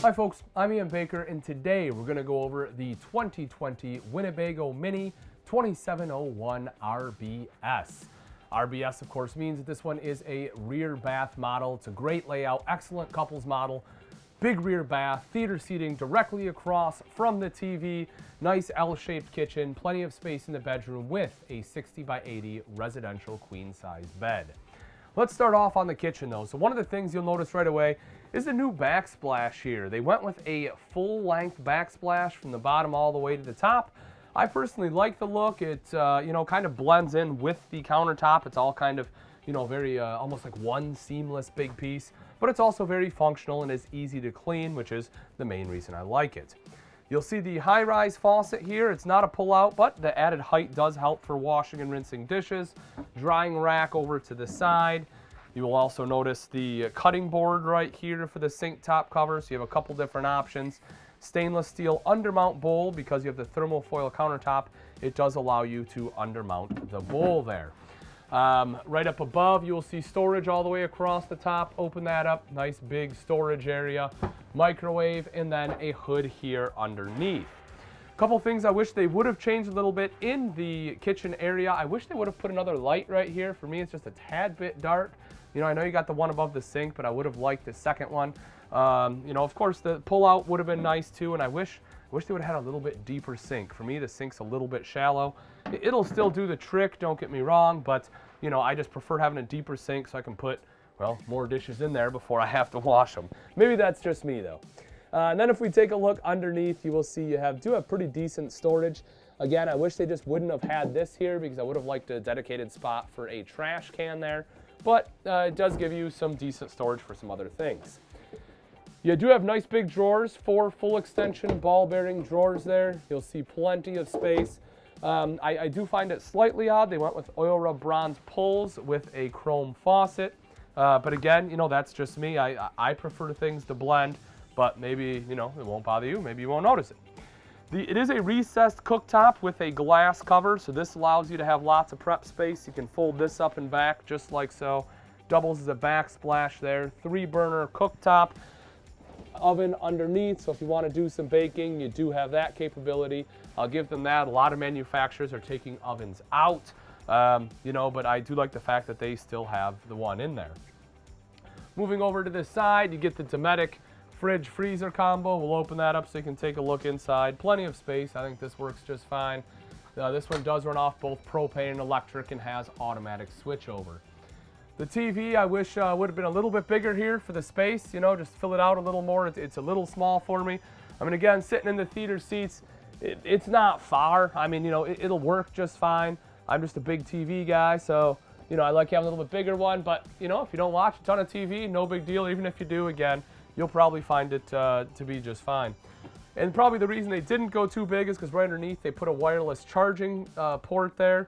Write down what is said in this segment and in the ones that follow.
Hi folks, I'm Ian Baker, and today we're going to go over the 2020 Winnebago Minnie 2701RBS. RBS, of course, means that this one is a rear bath model. It's a great layout, excellent couples model, big rear bath, theater seating directly across from the TV, nice L-shaped kitchen, plenty of space in the bedroom with a 60 by 80 residential queen-size bed. Let's start off on the kitchen though. So one of the things you'll notice right away is the new backsplash here. They went with a full-length backsplash from the bottom all the way to the top. I personally like the look. It kind of blends in with the countertop. It's all kind of, very almost like one seamless big piece, but it's also very functional and is easy to clean, which is the main reason I like it. You'll see the high-rise faucet here. It's not a pull-out, but the added height does help for washing and rinsing dishes. Drying rack over to the side. You will also notice the cutting board right here for the sink top cover, so you have a couple different options. Stainless steel undermount bowl, because you have the thermofoil countertop, it does allow you to undermount the bowl there. Right up above, you will see storage all the way across the top. Open that up, nice big storage area, microwave, and then a hood here underneath. A couple things I wish they would have changed a little bit in the kitchen area. I wish they would have put another light right here. For me, it's just a tad bit dark. I know you got the one above the sink, but I would have liked the second one. Of course, the pull-out would have been nice too, and I wish they would have had a little bit deeper sink. For me, the sink's a little bit shallow. It'll still do the trick, don't get me wrong, but I just prefer having a deeper sink so I can put, more dishes in there before I have to wash them. Maybe that's just me though. And then if we take a look underneath, you will see you do have pretty decent storage. Again, I wish they just wouldn't have had this here because I would have liked a dedicated spot for a trash can there. But it does give you some decent storage for some other things. You do have nice big drawers, 4 full extension ball bearing drawers there. You'll see plenty of space. I do find it slightly odd. They went with oil rub bronze pulls with a chrome faucet. But again, that's just me. I prefer things to blend, but maybe, it won't bother you. Maybe you won't notice it. It is a recessed cooktop with a glass cover, so this allows you to have lots of prep space. You can fold this up and back just like so. Doubles as a backsplash there. 3-burner cooktop. Oven underneath, so if you want to do some baking, you do have that capability. I'll give them that. A lot of manufacturers are taking ovens out, but I do like the fact that they still have the one in there. Moving over to this side, you get the Dometic fridge freezer combo. We'll open that up so you can take a look inside. Plenty of space. I think this works just fine. This one does run off both propane and electric and has automatic switchover. The TV I wish would have been a little bit bigger here for the space, just fill it out a little more. It's a little small for me. Again, sitting in the theater seats, it's not far. It'll work just fine. I'm just a big TV guy, so I like having a little bit bigger one, but if you don't watch a ton of TV, no big deal. Even if you do, again, you'll probably find it to be just fine. And probably the reason they didn't go too big is because right underneath they put a wireless charging port there.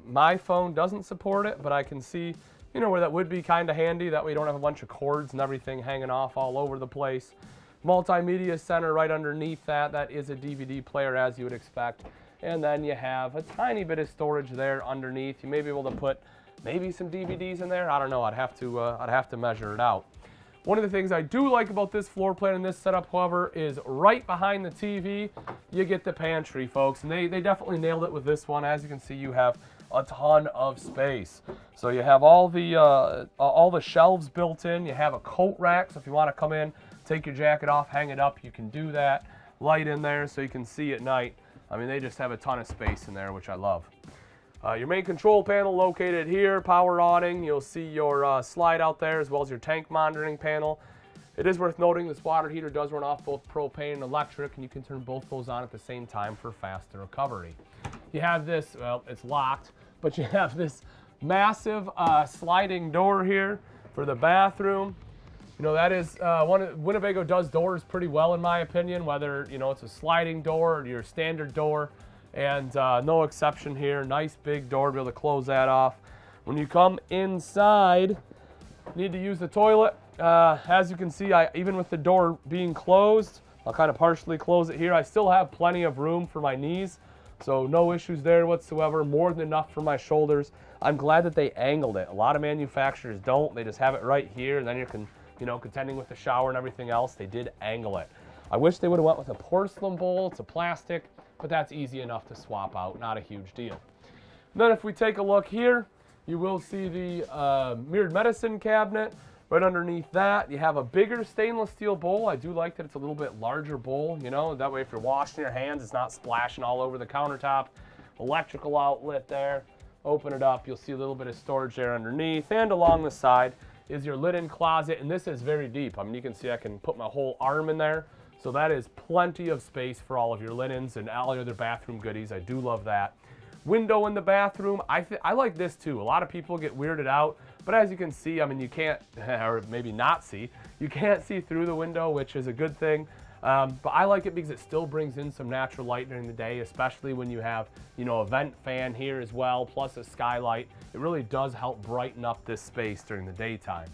My phone doesn't support it, but I can see, where that would be kind of handy. That way you don't have a bunch of cords and everything hanging off all over the place. Multimedia center right underneath that. That is a DVD player as you would expect. And then you have a tiny bit of storage there underneath. You may be able to put maybe some DVDs in there. I don't know. I'd have to measure it out. One of the things I do like about this floor plan and this setup, however, is right behind the TV, you get the pantry, folks. And they definitely nailed it with this one. As you can see, you have a ton of space. So you have all the shelves built in. You have a coat rack, so if you want to come in, take your jacket off, hang it up, you can do that. Light in there so you can see at night. They just have a ton of space in there, which I love. Your main control panel located here, power awning. You'll see your slide out there as well as your tank monitoring panel. It is worth noting this water heater does run off both propane and electric, and you can turn both those on at the same time for faster recovery. You have this, it's locked, but you have this massive sliding door here for the bathroom. That is Winnebago does doors pretty well in my opinion, whether it's a sliding door or your standard door. And no exception here. Nice big door, be able to close that off. When you come inside, you need to use the toilet. As you can see, even with the door being closed, I'll kind of partially close it here. I still have plenty of room for my knees, so no issues there whatsoever. More than enough for my shoulders. I'm glad that they angled it. A lot of manufacturers don't. They just have it right here, and then you can you know, contending with the shower and everything else, they did angle it. I wish they would have went with a porcelain bowl. It's a plastic, but that's easy enough to swap out, not a huge deal. And then if we take a look here, you will see the mirrored medicine cabinet. Right underneath that, you have a bigger stainless steel bowl. I do like that it's a little bit larger bowl, you know, that way if you're washing your hands, it's not splashing all over the countertop. Electrical outlet there. Open it up, you'll see a little bit of storage there underneath, and along the side is your linen closet, and this is very deep. I mean, you can see I can put my whole arm in there, so that is plenty of space for all of your linens and all your other bathroom goodies. I do love that. Window in the bathroom, I like this too. A lot of people get weirded out, but as you can see, I mean, you can't, or maybe not see, you can't see through the window, which is a good thing. But I like it because it still brings in some natural light during the day, especially when you have, you know, a vent fan here as well, plus a skylight. It really does help brighten up this space during the daytime.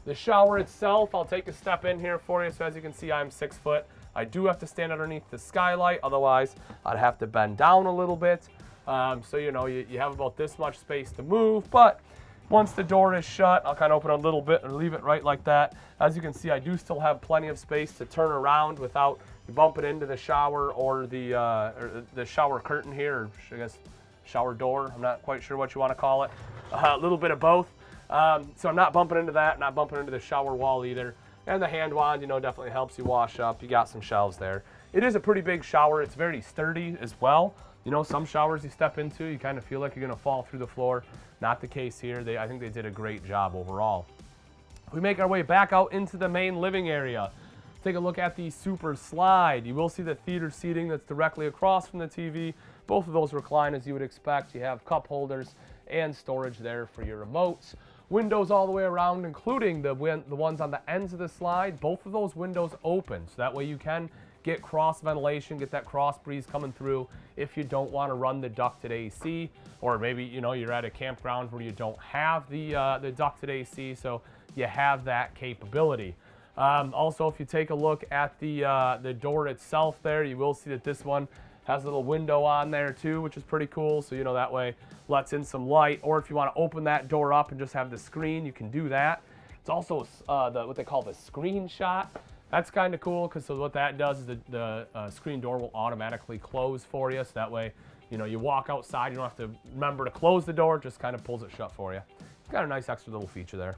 The shower itself, I'll take a step in here for you. So as you can see, I'm 6 foot. I do have to stand underneath the skylight, otherwise I'd have to bend down a little bit. So, you know, you have about this much space to move, but once the door is shut, I'll kind of open it a little bit and leave it right like that. As you can see, I do still have plenty of space to turn around without bumping into the shower or the shower curtain here, or I guess shower door. I'm not quite sure what you want to call it. A little bit of both. So I'm not bumping into that, not bumping into the shower wall either. And the hand wand, you know, definitely helps you wash up. You got some shelves there. It is a pretty big shower. It's very sturdy as well. You know, some showers you step into, you kind of feel like you're going to fall through the floor. Not the case here. I think they did a great job overall. We make our way back out into the main living area. Take a look at the super slide. You will see the theater seating that's directly across from the TV. Both of those recline as you would expect. You have cup holders and storage there for your remotes. Windows all the way around, including the ones on the ends of the slide. Both of those windows open, so that way you can get cross ventilation, get that cross breeze coming through if you don't want to run the ducted AC, or maybe, you know, you're at a campground where you don't have the ducted AC, so you have that capability. Also, if you take a look at the door itself there, you will see that this one has a little window on there too, which is pretty cool. So, you know, that way lets in some light, or if you want to open that door up and just have the screen, you can do that. It's also what they call the screen shot. That's kind of cool, because so what that does is the screen door will automatically close for you. So that way, you know, you walk outside, you don't have to remember to close the door, it just kind of pulls it shut for you. It's got a nice extra little feature there.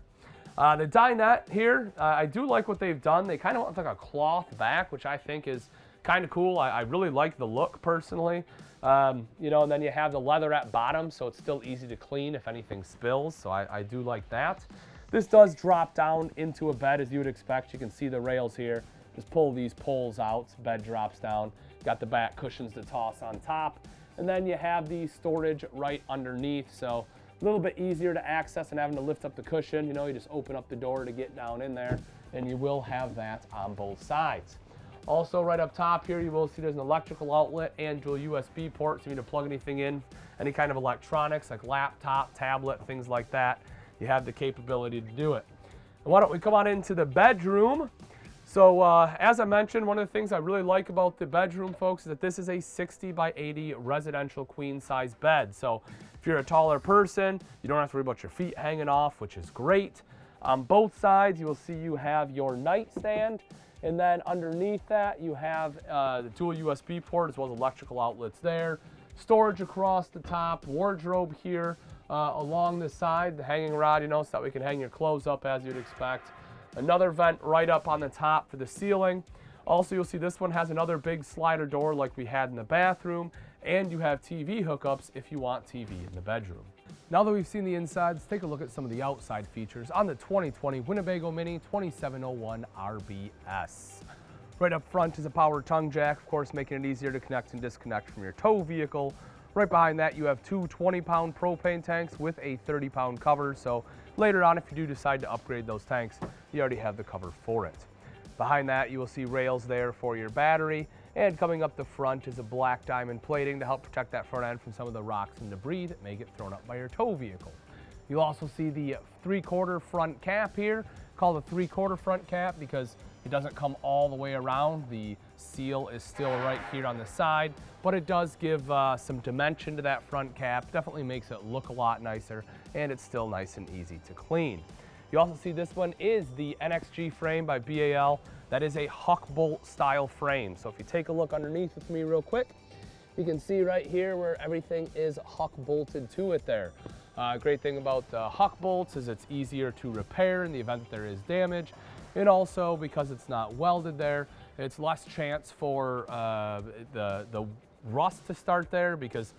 The dinette here, I do like what they've done. They kind of went with like a cloth back, which I think is kind of cool. I really like the look personally. You know, and then you have the leather at bottom, so it's still easy to clean if anything spills. So I do like that. This does drop down into a bed as you would expect. You can see the rails here. Just pull these poles out, bed drops down. Got the back cushions to toss on top. And then you have the storage right underneath. So a little bit easier to access than having to lift up the cushion. You know, you just open up the door to get down in there, and you will have that on both sides. Also right up top here, you will see there's an electrical outlet and dual USB ports. If you need to plug anything in, any kind of electronics like laptop, tablet, things like that, you have the capability to do it. And why don't we come on into the bedroom? So as I mentioned, one of the things I really like about the bedroom, folks, is that this is a 60 by 80 residential queen size bed. So if you're a taller person, you don't have to worry about your feet hanging off, which is great. On both sides, you will see you have your nightstand. And then underneath that, you have the dual USB port as well as electrical outlets there. Storage across the top, wardrobe here along the side, the hanging rod, you know, so that we can hang your clothes up as you'd expect. Another vent right up on the top for the ceiling. Also, you'll see this one has another big slider door like we had in the bathroom, and you have TV hookups if you want TV in the bedroom. Now that we've seen the inside, let's take a look at some of the outside features on the 2020 Winnebago Minnie 2701RBS. Right up front is a power tongue jack, of course, making it easier to connect and disconnect from your tow vehicle. Right behind that, you have two 20-pound propane tanks with a 30-pound cover, so later on, if you do decide to upgrade those tanks, you already have the cover for it. Behind that, you will see rails there for your battery, and coming up the front is a black diamond plating to help protect that front end from some of the rocks and debris that may get thrown up by your tow vehicle. You'll also see the 3/4 front cap here, called a 3/4 front cap because it doesn't come all the way around. The seal is still right here on the side, but it does give some dimension to that front cap. Definitely makes it look a lot nicer, and it's still nice and easy to clean. You also see this one is the NXG frame by BAL. That is a huck bolt style frame. So if you take a look underneath with me real quick, you can see right here where everything is huck bolted to it there. Great thing about the huck bolts is it's easier to repair in the event that there is damage. And also, because it's not welded there, it's less chance for the rust to start there, because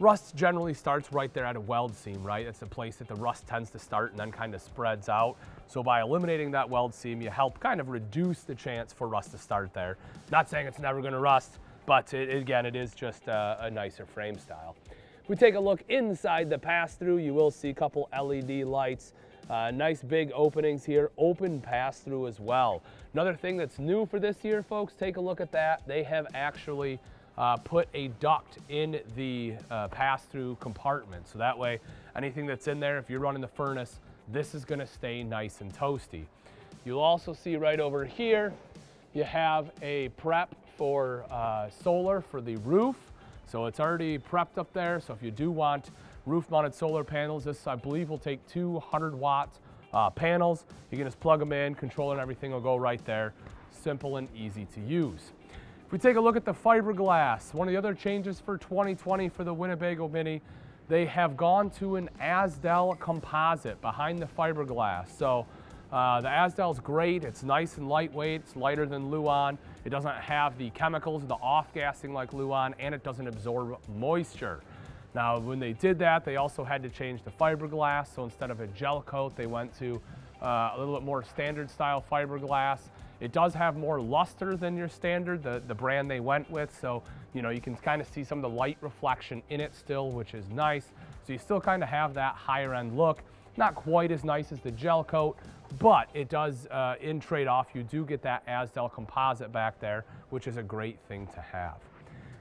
rust generally starts right there at a weld seam, right? It's the place that the rust tends to start and then kind of spreads out. So by eliminating that weld seam, you help kind of reduce the chance for rust to start there. Not saying it's never gonna rust, but again, it is just a nicer frame style. If we take a look inside the pass-through, you will see a couple LED lights. Nice big openings here, open pass-through as well. Another thing that's new for this year, folks, take a look at that. They have actually put a duct in the pass-through compartment. So that way, anything that's in there, if you're running the furnace, this is gonna stay nice and toasty. You'll also see right over here, you have a prep for solar for the roof. So it's already prepped up there. So if you do want roof-mounted solar panels, this I believe will take 200-watt panels. You can just plug them in, controller and everything will go right there. Simple and easy to use. If we take a look at the fiberglass, one of the other changes for 2020 for the Winnebago Minnie, they have gone to an Asdel composite behind the fiberglass. So the Asdel is great. It's nice and lightweight. It's lighter than Luan. It doesn't have the chemicals, the off-gassing like Luan, and it doesn't absorb moisture. Now, when they did that, they also had to change the fiberglass. So instead of a gel coat, they went to a little bit more standard style fiberglass. It does have more luster than your standard, the brand they went with. So, you know, you can kind of see some of the light reflection in it still, which is nice. So you still kind of have that higher end look. Not quite as nice as the gel coat, but it does, in trade-off, you do get that Asdel composite back there, which is a great thing to have.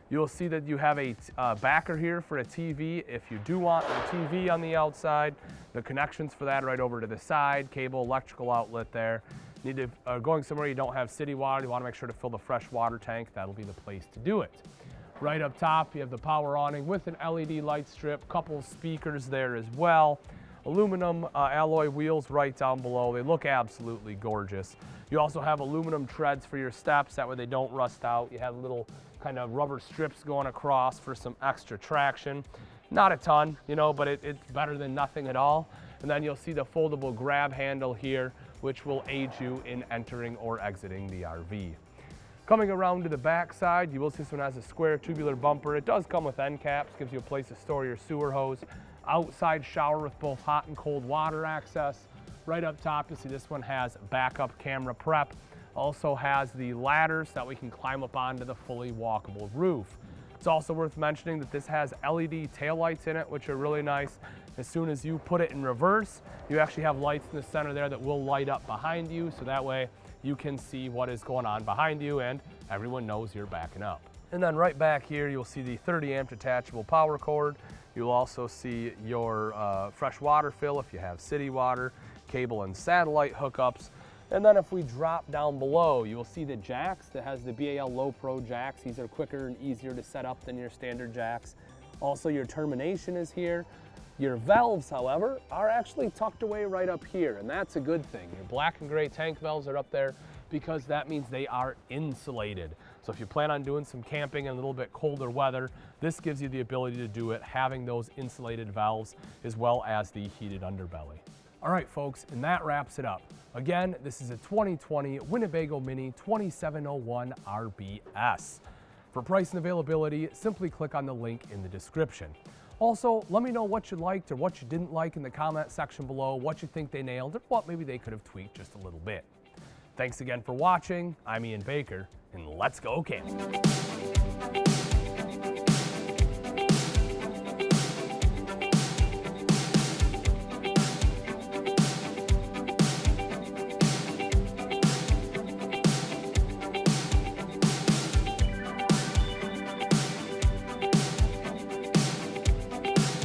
You'll see that you have a backer here for a TV. If you do want a TV on the outside, the connections for that are right over to the side, cable, electrical outlet there. Need to, going somewhere you don't have city water, you want to make sure to fill the fresh water tank. That'll be the place to do it. Right up top, you have the power awning with an LED light strip, couple speakers there as well. Aluminum alloy wheels right down below. They look absolutely gorgeous. You also have aluminum treads for your steps, that way they don't rust out. You have little kind of rubber strips going across for some extra traction. Not a ton, you know, but it's better than nothing at all. And then you'll see the foldable grab handle here, which will aid you in entering or exiting the RV. Coming around to the back side, you will see this one has a square tubular bumper. It does come with end caps, gives you a place to store your sewer hose. Outside shower with both hot and cold water access. Right up top, you'll see this one has backup camera prep. Also has the ladders that we can climb up onto the fully walkable roof. It's also worth mentioning that this has LED taillights in it, which are really nice. As soon as you put it in reverse, you actually have lights in the center there that will light up behind you, so that way you can see what is going on behind you and everyone knows you're backing up. And then right back here, you'll see the 30 amp detachable power cord. You'll also see your fresh water fill if you have city water, cable and satellite hookups. And then if we drop down below, you will see the jacks that has the BAL Low Pro jacks. These are quicker and easier to set up than your standard jacks. Also, your termination is here. Your valves, however, are actually tucked away right up here, and that's a good thing. Your black and gray tank valves are up there because that means they are insulated. So if you plan on doing some camping in a little bit colder weather, this gives you the ability to do it, having those insulated valves as well as the heated underbelly. All right, folks, and that wraps it up. Again, this is a 2020 Winnebago Minnie 2701RBS. For price and availability, simply click on the link in the description. Also, let me know what you liked or what you didn't like in the comment section below, what you think they nailed, or what maybe they could have tweaked just a little bit. Thanks again for watching. I'm Ian Baker, and let's go camping.